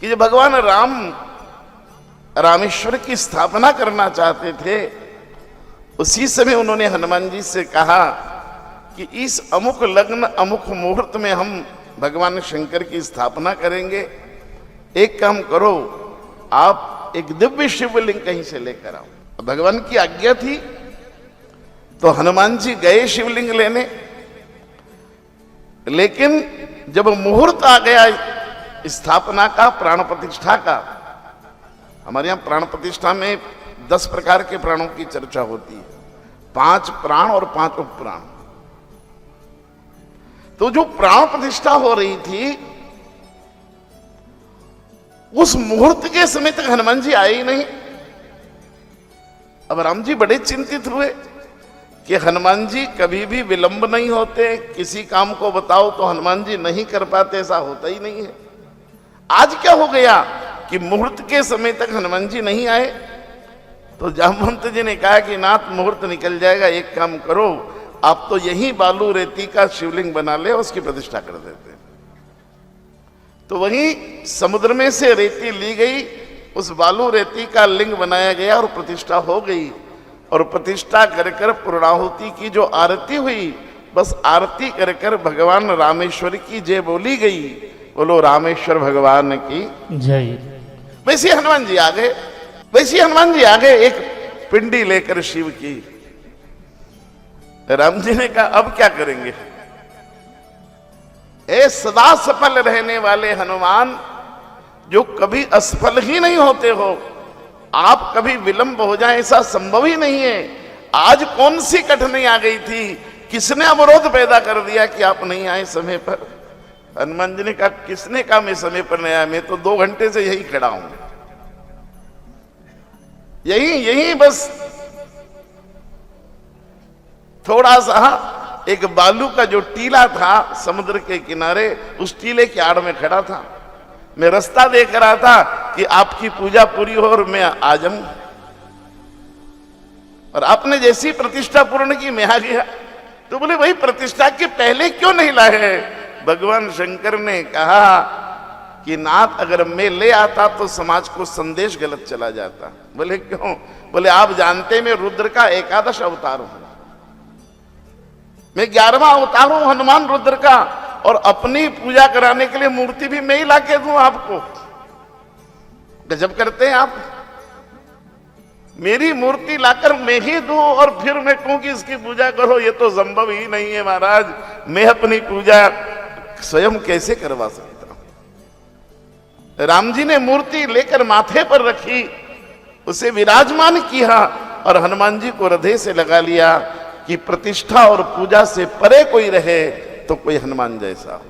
कि जब भगवान राम रामेश्वर की स्थापना करना चाहते थे, उसी समय उन्होंने हनुमान जी से कहा कि इस अमुक लग्न अमुक मुहूर्त में हम भगवान शंकर की स्थापना करेंगे। एक काम करो, आप एक दिव्य शिवलिंग कहीं से लेकर आओ। भगवान की आज्ञा थी तो हनुमान जी गए शिवलिंग लेने, लेकिन जब मुहूर्त आ गया स्थापना का, प्राण प्रतिष्ठा का, हमारे यहां प्राण प्रतिष्ठा में 10 प्रकार के प्राणों की चर्चा होती है, 5 प्राण और 5 उपप्राण। तो जो प्राण प्रतिष्ठा हो रही थी, उस मुहूर्त के समय तक हनुमान जी आए ही नहीं। अब राम जी बड़े चिंतित हुए कि हनुमान जी कभी भी विलंब नहीं होते, किसी काम को बताओ तो हनुमान जी नहीं कर पाते, ऐसा होता ही नहीं है। आज क्या हो गया कि मुहूर्त के समय तक हनुमान जी नहीं आए। तो जामवंत जी ने कहा कि नाथ मुहूर्त निकल जाएगा, एक काम करो, आप तो यही बालू रेती का शिवलिंग बना ले, उसकी प्रतिष्ठा कर देते। तो वहीं समुद्र में से रेती ली गई, उस बालू रेती का लिंग बनाया गया और प्रतिष्ठा हो गई। और प्रतिष्ठा कर कर पूर्णाहुति की जो आरती हुई, बस आरती कर कर भगवान रामेश्वर की जय बोली गई। बोलो रामेश्वर भगवान की जय। वैसे हनुमान जी आ गए, वैसे हनुमान जी आ गए एक पिंडी लेकर शिव की। राम जी ने कहा अब क्या करेंगे? ए सदा सफल रहने वाले हनुमान, जो कभी असफल ही नहीं होते हो, आप कभी विलंब हो जाए ऐसा संभव ही नहीं है। आज कौन सी कठिनाई आ गई थी, किसने अवरोध पैदा कर दिया कि आप नहीं आए समय पर? हनुमान जी ने कहा किसने कहा मैं समय पर नहीं आया? मैं तो 2 घंटे से यही खड़ा हूं, यही बस थोड़ा सा एक बालू का जो टीला था समुद्र के किनारे, उस टीले की आड़ में खड़ा था। मैं रास्ता देख रहा था कि आपकी पूजा पूरी हो और मैं आ जाऊं, और आपने जैसी प्रतिष्ठा पूर्ण की मैं आ गया। तो बोले भाई प्रतिष्ठा के पहले क्यों नहीं लाए? भगवान शंकर ने कहा कि नाथ अगर मैं ले आता तो समाज को संदेश गलत चला जाता। बोले क्यों? बोले आप जानते मैं रुद्र का 11 अवतार हूं, मैं 11वां अवतार हूं हनुमान रुद्र का, और अपनी पूजा कराने के लिए मूर्ति भी मैं ही लाके दूं आपको। गजब करते हैं आप, मेरी मूर्ति लाकर मैं ही दूं और फिर मैं कहूं कि इसकी पूजा करो, ये तो संभव ही नहीं है महाराज। मैं अपनी पूजा स्वयं कैसे करवा सकता हूं? राम जी ने मूर्ति लेकर माथे पर रखी, उसे विराजमान किया और हनुमान जी को हृदय से लगा लिया कि प्रतिष्ठा और पूजा से परे कोई रहे तो कोई हनुमान जैसा हो।